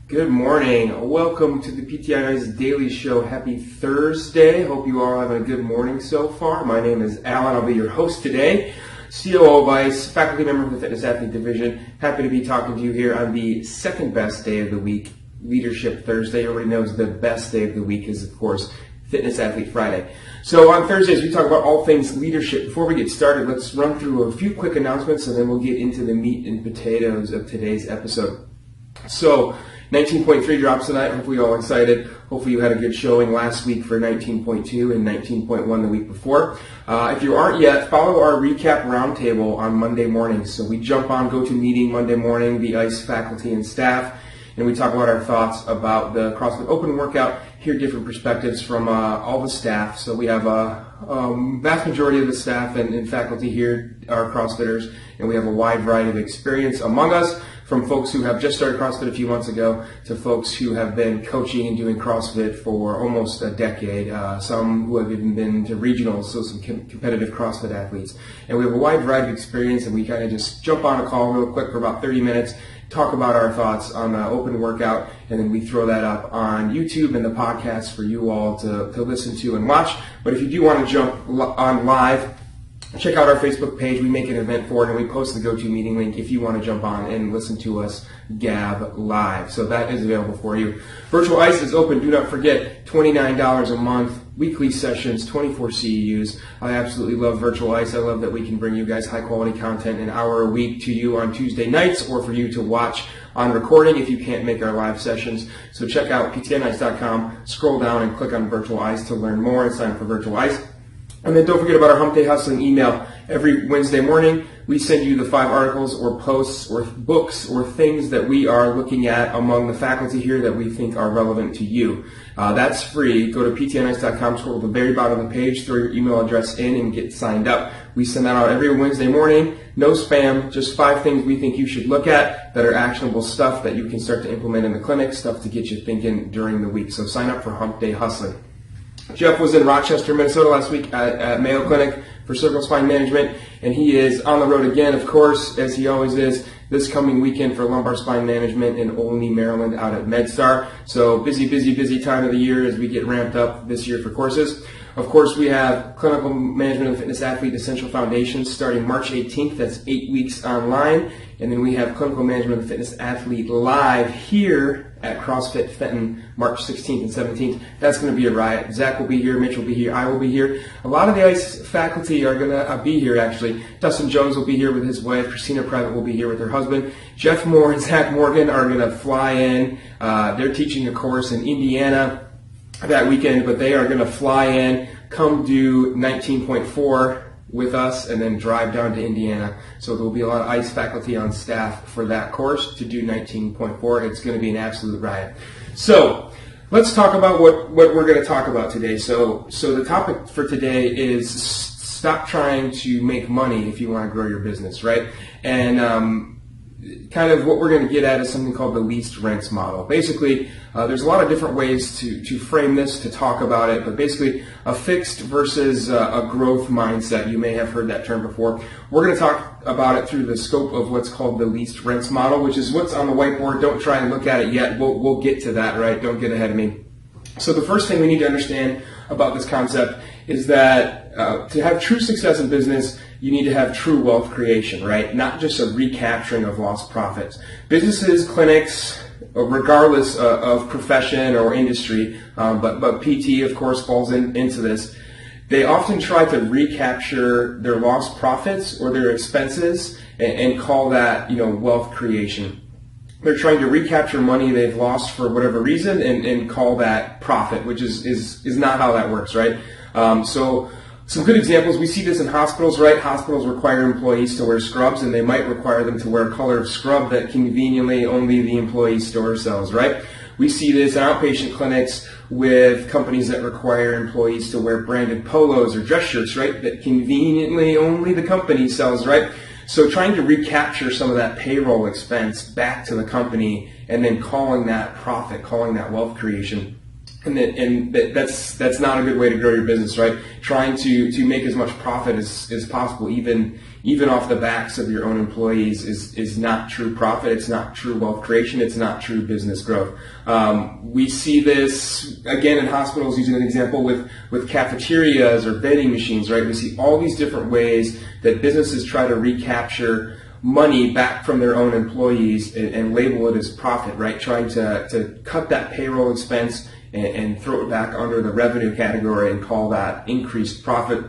Good morning. Welcome to the PTI's Daily Show. Happy Thursday. Hope you all are having a good morning so far. My name is Alan. I'll be your host today. COO of ICE, faculty member of the Fitness Athlete Division. Happy to be talking to you here on the second best day of the week, Leadership Thursday. Everybody knows the best day of the week is, of course, Fitness Athlete Friday. So on Thursdays, we talk about all things leadership. Before we get started, let's run through a few quick announcements, and then we'll get into the meat and potatoes of today's episode. So 19.3 drops tonight. Hopefully you're all excited. Hopefully you had a good showing last week for 19.2 and 19.1 the week before. If you aren't yet, follow our recap roundtable on Monday mornings. So we jump on GoToMeeting Monday morning, the ICE faculty and staff, and we talk about our thoughts about the CrossFit Open workout, hear different perspectives from all the staff. So we have a vast majority of the staff and faculty here are CrossFitters, and we have a wide variety of experience among us, from folks who have just started CrossFit a few months ago to folks who have been coaching and doing CrossFit for almost a decade, some who have even been to regionals, so some competitive CrossFit athletes. And we have a wide variety of experience, and we kind of just jump on a call real quick for about 30 minutes, talk about our thoughts on the open workout, and then we throw that up on YouTube and the podcast for you all to listen to and watch. But if you do want to jump on live, check out our Facebook page. We make an event for it, and we post the GoToMeeting link if you want to jump on and listen to us gab live. So that is available for you. Virtual ICE is open. Do not forget, $29 a month, weekly sessions, 24 CEUs. I absolutely love Virtual ICE. I love that we can bring you guys high-quality content an hour a week to you on Tuesday nights, or for you to watch on recording if you can't make our live sessions. So check out ptnice.com, scroll down and click on Virtual ICE to learn more and sign up for Virtual ICE. And then don't forget about our Hump Day Hustling email. Every Wednesday morning, we send you the 5 articles or posts or books or things that we are looking at among the faculty here that we think are relevant to you. That's free. Go to ptnice.com, scroll to the very bottom of the page, throw your email address in, and get signed up. We send that out every Wednesday morning. No spam, just 5 things we think you should look at that are actionable stuff that you can start to implement in the clinic, stuff to get you thinking during the week. So sign up for Hump Day Hustling. Jeff was in Rochester, Minnesota last week at Mayo Clinic for cervical spine management, and he is on the road again, of course, as he always is, this coming weekend for lumbar spine management in Olney, Maryland, out at MedStar. So busy time of the year as we get ramped up this year for courses. Of course, we have Clinical Management of the Fitness Athlete Essential Foundations starting March 18th. That's 8 weeks online. And then we have Clinical Management of the Fitness Athlete live here at CrossFit Fenton March 16th and 17th. That's going to be a riot. Zach will be here, Mitch will be here, I will be here. A lot of the ICE faculty are going to be here, actually. Dustin Jones will be here with his wife. Christina Private will be here with her husband. Jeff Moore and Zach Morgan are going to fly in. They're teaching a course in Indiana that weekend, but they are going to fly in, come do 19.4 with us, and then drive down to Indiana. So there will be a lot of ICE faculty on staff for that course to do 19.4. It's going to be an absolute riot. So let's talk about what we're going to talk about today. So the topic for today is stop trying to make money if you want to grow your business, right? And kind of what we're going to get at is something called the least rents model. Basically, there's a lot of different ways to frame this, to talk about it, but basically a fixed versus a growth mindset. You may have heard that term before. We're going to talk about it through the scope of what's called the least rents model, which is what's on the whiteboard. Don't try and look at it yet. We'll get to that, right? Don't get ahead of me. So the first thing we need to understand about this concept is that to have true success in business, you need to have true wealth creation, right? Not just a recapturing of lost profits. Businesses, clinics, regardless of profession or industry, but PT, of course, falls into this. They often try to recapture their lost profits or their expenses and call that, wealth creation. They're trying to recapture money they've lost for whatever reason and call that profit, which is not how that works, right? So some good examples, we see this in hospitals, right? Hospitals require employees to wear scrubs, and they might require them to wear a color of scrub that conveniently only the employee store sells, right? We see this in outpatient clinics with companies that require employees to wear branded polos or dress shirts, right? That conveniently only the company sells, right? So trying to recapture some of that payroll expense back to the company and then calling that profit, calling that wealth creation that's not a good way to grow your business, right? Trying to make as much profit as possible, even off the backs of your own employees, is not true profit. It's not true wealth creation. It's not true business growth. We see this again in hospitals, using an example with cafeterias or vending machines, right? We see all these different ways that businesses try to recapture money back from their own employees and label it as profit, right? Trying to cut that payroll expense and throw it back under the revenue category and call that increased profit,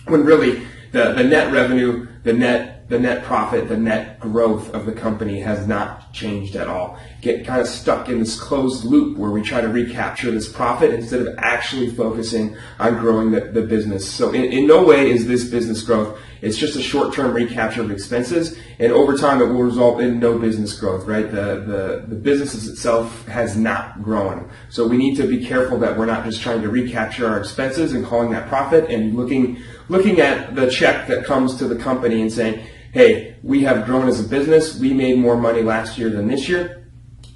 when really the net revenue, the net profit, the net growth of the company has not changed at all. Get kind of stuck in this closed loop where we try to recapture this profit instead of actually focusing on growing the business. So in no way is this business growth. It's just a short-term recapture of expenses, and over time it will result in no business growth, right? The business itself has not grown. So we need to be careful that we're not just trying to recapture our expenses and calling that profit and looking at the check that comes to the company and saying, hey, we have grown as a business. We made more money last year than this year.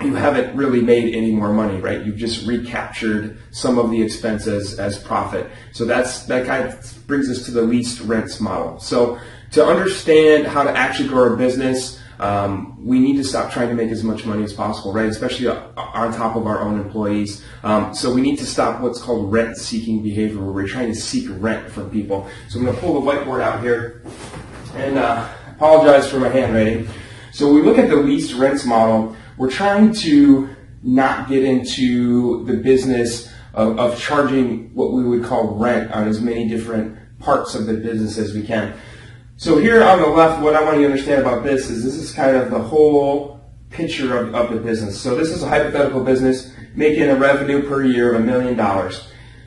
You haven't really made any more money, right? You've just recaptured some of the expenses as profit. So that kind of brings us to the least rents model. So to understand how to actually grow our business, we need to stop trying to make as much money as possible, right? Especially on top of our own employees. So we need to stop what's called rent-seeking behavior, where we're trying to seek rent from people. So I'm going to pull the whiteboard out here and apologize for my handwriting. So when we look at the least rents model, we're trying to not get into the business of charging what we would call rent on as many different parts of the business as we can. So here on the left, what I want you to understand about this is kind of the whole picture of the business. So this is a hypothetical business making a revenue per year of $1 million.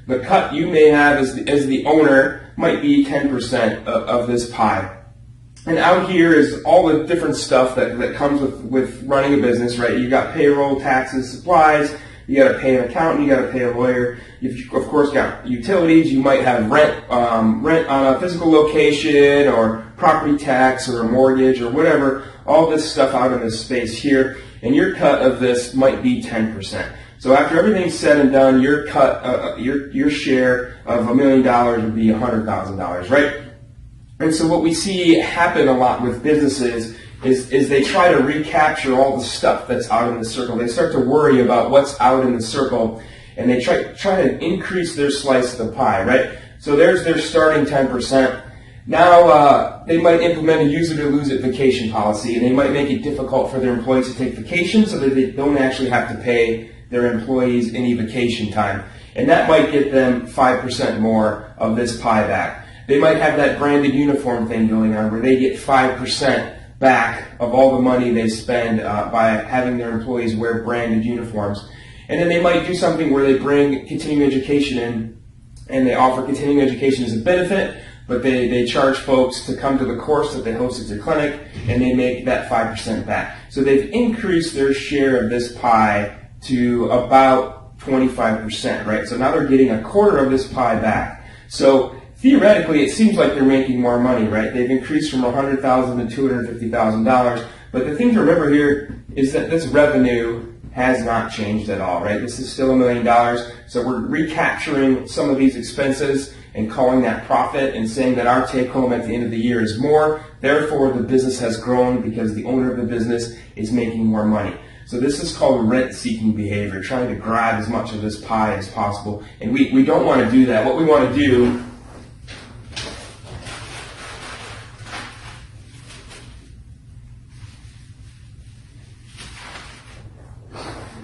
The cut you may have as the owner might be 10% of this pie. And out here is all the different stuff that comes with running a business, right? You got payroll, taxes, supplies. You got to pay an accountant. You got to pay a lawyer. You've of course got utilities. You might have rent on a physical location, or property tax, or a mortgage, or whatever. All this stuff out in this space here, and your cut of this might be 10%. So after everything's said and done, your cut, your share of $1 million would be $100,000, right? And so what we see happen a lot with businesses is they try to recapture all the stuff that's out in the circle. They start to worry about what's out in the circle, and they try to increase their slice of the pie, right? So there's their starting 10%. Now they might implement a use it or lose it vacation policy, and they might make it difficult for their employees to take vacation so that they don't actually have to pay their employees any vacation time. And that might get them 5% more of this pie back. They might have that branded uniform thing going on where they get 5% back of all the money they spend by having their employees wear branded uniforms. And then they might do something where they bring continuing education in, and they offer continuing education as a benefit, but they charge folks to come to the course that they host at their clinic, and they make that 5% back. So they've increased their share of this pie to about 25%, right? So now they're getting a quarter of this pie back. So theoretically, it seems like they're making more money, right? They've increased from $100,000 to $250,000. But the thing to remember here is that this revenue has not changed at all, right? This is still $1 million. So we're recapturing some of these expenses and calling that profit and saying that our take home at the end of the year is more. Therefore, the business has grown because the owner of the business is making more money. So this is called rent-seeking behavior, trying to grab as much of this pie as possible. And we don't want to do that. What we want to do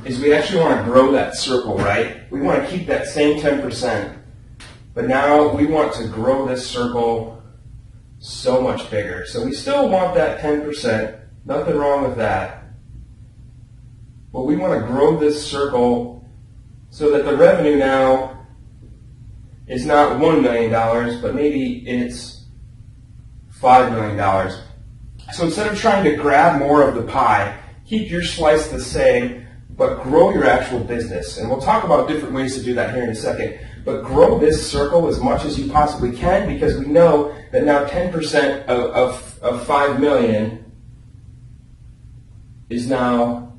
is we actually want to grow that circle, right? We want to keep that same 10%, but now we want to grow this circle so much bigger. So we still want that 10%, nothing wrong with that, but we want to grow this circle so that the revenue now is not $1 million, but maybe it's $5 million. So instead of trying to grab more of the pie, keep your slice the same, but grow your actual business. And we'll talk about different ways to do that here in a second. But grow this circle as much as you possibly can, because we know that now 10% of $5 million is now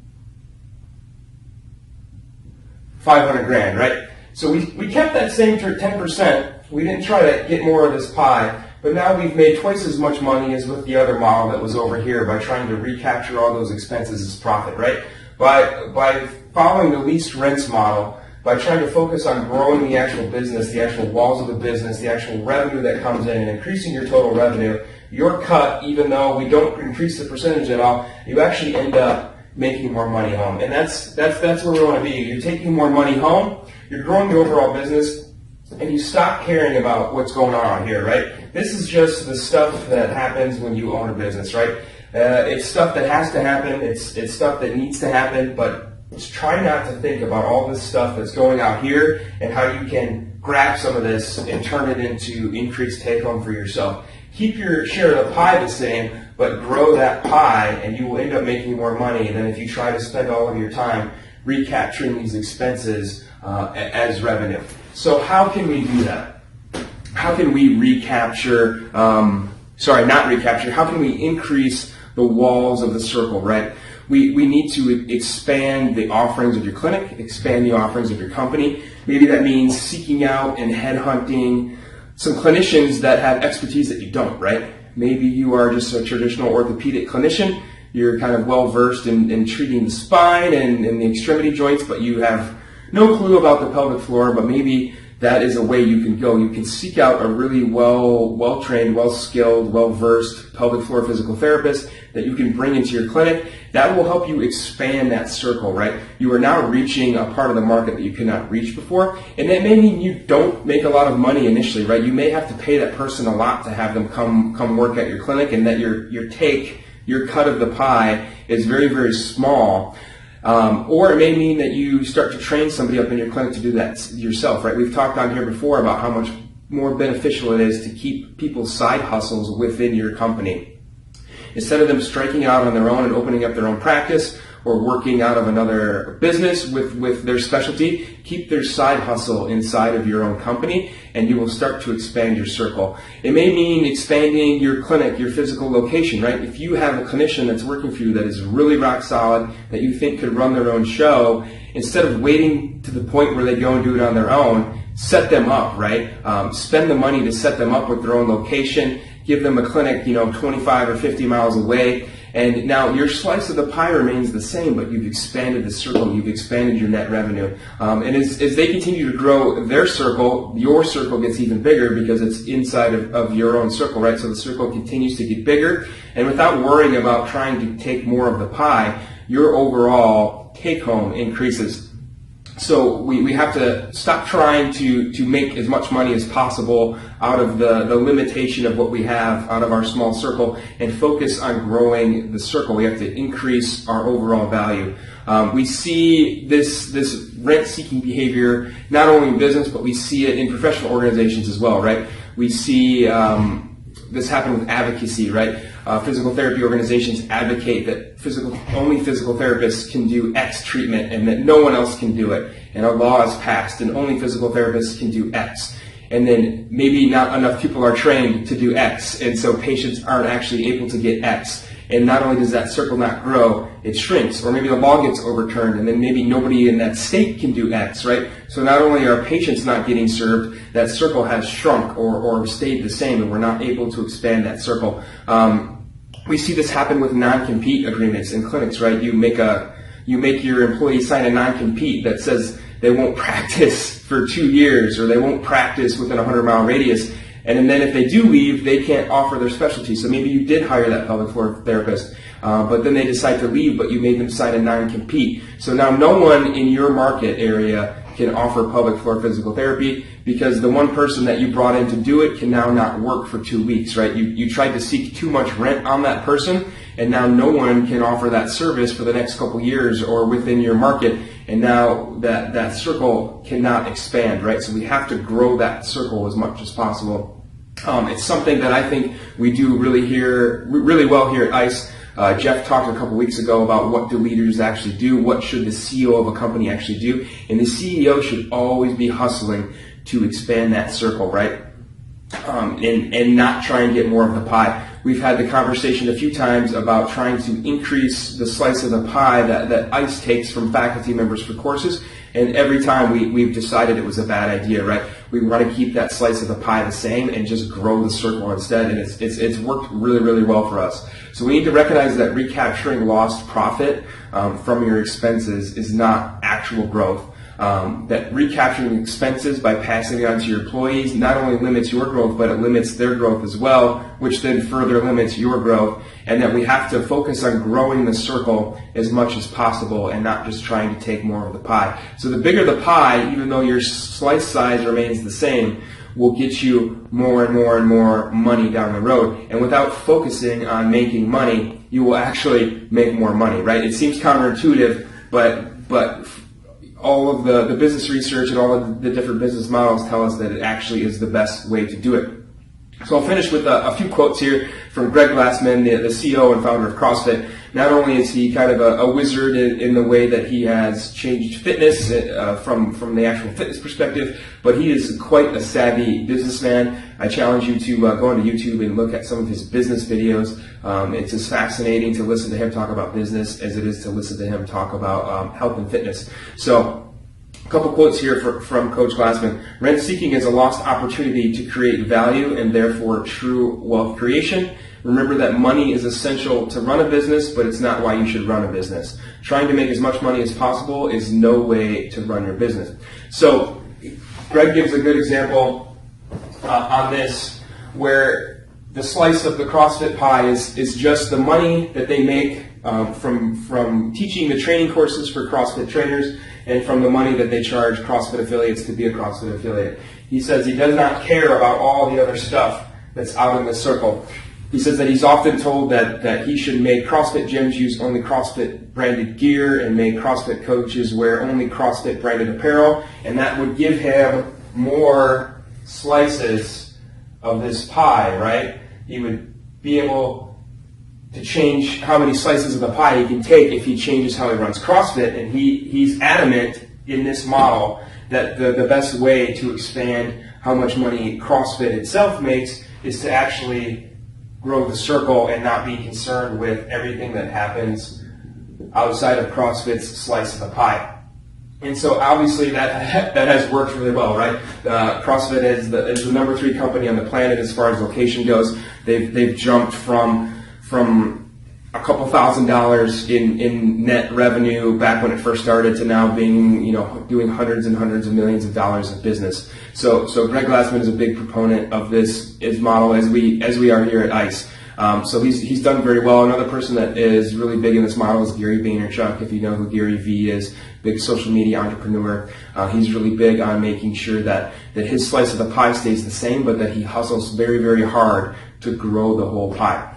$500,000, right? So we kept that same 10%. We didn't try to get more of this pie, but now we've made twice as much money as with the other model that was over here by trying to recapture all those expenses as profit, right? By following the leased rents model, by trying to focus on growing the actual business, the actual walls of the business, the actual revenue that comes in, and increasing your total revenue, your cut, even though we don't increase the percentage at all, you actually end up making more money home. And that's where we want to be. You're taking more money home, you're growing the overall business, and you stop caring about what's going on here, right? This is just the stuff that happens when you own a business, right? It's stuff that has to happen, it's stuff that needs to happen, but just try not to think about all this stuff that's going out here and how you can grab some of this and turn it into increased take home for yourself. Keep your share of the pie the same, but grow that pie, and you will end up making more money than if you try to spend all of your time recapturing these expenses as revenue. So how can we do that? How can we recapture, how can we increase the walls of the circle, right? We need to expand the offerings of your clinic, expand the offerings of your company. Maybe that means seeking out and headhunting some clinicians that have expertise that you don't, right? Maybe you are just a traditional orthopedic clinician. You're kind of well-versed in treating the spine and the extremity joints, but you have no clue about the pelvic floor, but maybe that is a way you can go. You can seek out a really well-trained, well-skilled, well-versed pelvic floor physical therapist that you can bring into your clinic. That will help you expand that circle, right? You are now reaching a part of the market that you could not reach before, and that may mean you don't make a lot of money initially, right? You may have to pay that person a lot to have them come work at your clinic, and that your cut of the pie is very, very small. Or it may mean that you start to train somebody up in your clinic to do that yourself, right? We've talked on here before about how much more beneficial it is to keep people's side hustles within your company. Instead of them striking out on their own and opening up their own practice or working out of another business with their specialty, keep their side hustle inside of your own company, and you will start to expand your circle. It may mean expanding your clinic, your physical location, right? If you have a clinician that's working for you that is really rock solid, that you think could run their own show, instead of waiting to the point where they go and do it on their own, set them up, right? Spend the money to set them up with their own location, give them a clinic, 25 or 50 miles away, and now your slice of the pie remains the same, but you've expanded the circle, you've expanded your net revenue. And as they continue to grow their circle, your circle gets even bigger because it's inside of your own circle, right? So the circle continues to get bigger, and without worrying about trying to take more of the pie, your overall take home increases. So we have to stop trying to make as much money as possible out of the limitation of what we have out of our small circle and focus on growing the circle. We have to increase our overall value. We see this rent-seeking behavior not only in business, but we see it in professional organizations as well, right? We see this happen with advocacy, right? Physical therapy organizations advocate that only physical therapists can do X treatment and that no one else can do it. And a law is passed and only physical therapists can do X. And then maybe not enough people are trained to do X, and so patients aren't actually able to get X. And not only does that circle not grow, it shrinks, or maybe the law gets overturned, and then maybe nobody in that state can do X, right? So not only are patients not getting served, that circle has shrunk or stayed the same, and we're not able to expand that circle. We see this happen with non-compete agreements in clinics, right? You make your employees sign a non-compete that says they won't practice for 2 years, or they won't practice within a 100-mile radius. And then if they do leave, they can't offer their specialty. So maybe you did hire that pelvic floor therapist, but then they decide to leave, but you made them sign a non-compete. So now no one in your market area can offer pelvic floor physical therapy because the one person that you brought in to do it can now not work for 2 weeks, right? You tried to seek too much rent on that person, and now no one can offer that service for the next couple years or within your market, and now that circle cannot expand, right? So we have to grow that circle as much as possible. It's something that I think we do really well here at ICE. Jeff talked a couple weeks ago about what do leaders actually do, what should the CEO of a company actually do, and the CEO should always be hustling to expand that circle, right? And not try and get more of the pie. we've had the conversation a few times about trying to increase the slice of the pie that ICE takes from faculty members for courses. And every time we've decided it was a bad idea, right? We want to keep that slice of the pie the same and just grow the circle instead. And it's worked really, really well for us. So we need to recognize that recapturing lost profit from your expenses is not actual growth. That recapturing expenses by passing it on to your employees not only limits your growth, but it limits their growth as well, which then further limits your growth, and that we have to focus on growing the circle as much as possible and not just trying to take more of the pie. So the bigger the pie, even though your slice size remains the same, will get you more and more and more money down the road. And without focusing on making money, you will actually make more money, right? It seems counterintuitive, but all of the business research and all of the different business models tell us that it actually is the best way to do it. So I'll finish with a few quotes here from Greg Glassman, the CEO and founder of CrossFit. Not only is he kind of a wizard in the way that he has changed fitness from the actual fitness perspective, but he is quite a savvy businessman. I challenge you to go onto YouTube and look at some of his business videos. It's as fascinating to listen to him talk about business as it is to listen to him talk about health and fitness. So a couple quotes here from Coach Glassman. Rent seeking is a lost opportunity to create value and therefore true wealth creation. Remember that money is essential to run a business, but it's not why you should run a business. Trying to make as much money as possible is no way to run your business. So Greg gives a good example on this, where the slice of the CrossFit pie is just the money that they make from teaching the training courses for CrossFit trainers and from the money that they charge CrossFit affiliates to be a CrossFit affiliate. He says he does not care about all the other stuff that's out in the circle. He says that he's often told that he should make CrossFit gyms use only CrossFit branded gear and make CrossFit coaches wear only CrossFit branded apparel, and that would give him more slices of this pie, right? He would be able to change how many slices of the pie he can take if he changes how he runs CrossFit, and he's adamant in this model that the best way to expand how much money CrossFit itself makes is to actually grow the circle and not be concerned with everything that happens outside of CrossFit's slice of the pie. And so obviously that has worked really well, right? CrossFit is the number 3 company on the planet as far as location goes. They've jumped from a couple $1,000s in net revenue back when it first started to now being, doing hundreds and hundreds of millions of dollars of business. So Greg Glassman is a big proponent of this model as we are here at ICE. So he's done very well. Another person that is really big in this model is Gary Vaynerchuk. If you know who Gary V is, big social media entrepreneur. He's really big on making sure that his slice of the pie stays the same, but that he hustles very, very hard to grow the whole pie.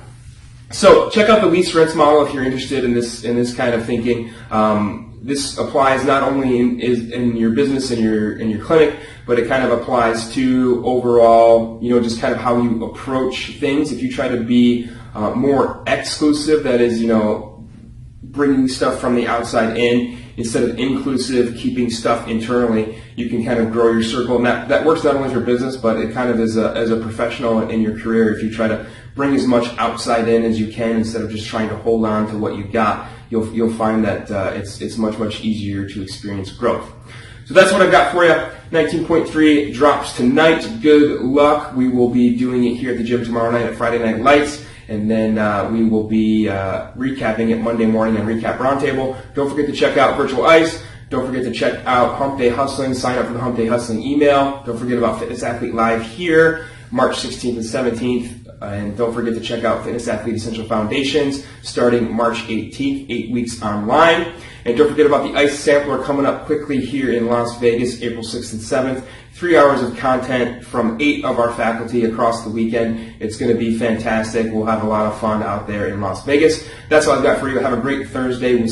So check out the lease rents model if you're interested in this kind of thinking. This applies not only in your business and your clinic, but it kind of applies to overall, just kind of how you approach things. If you try to be more exclusive, that is, bringing stuff from the outside in instead of inclusive, keeping stuff internally, you can kind of grow your circle. And that works not only for business, but it kind of is as a professional in your career. If you try to bring as much outside in as you can instead of just trying to hold on to what you've got, you'll find that it's much easier to experience growth. So that's what I've got for you. 19.3 drops tonight. Good luck. We will be doing it here at the gym tomorrow night at Friday Night Lights. And then we will be recapping it Monday morning on Recap Roundtable. Don't forget to check out Virtual Ice. Don't forget to check out Hump Day Hustling. Sign up for the Hump Day Hustling email. Don't forget about Fitness Athlete Live here, March 16th and 17th. And don't forget to check out Fitness Athlete Essential Foundations starting March 18th, 8 weeks online. And don't forget about the ICE Sampler coming up quickly here in Las Vegas, April 6th and 7th. 3 hours of content from 8 of our faculty across the weekend. It's going to be fantastic. We'll have a lot of fun out there in Las Vegas. That's all I've got for you. Have a great Thursday. We'll see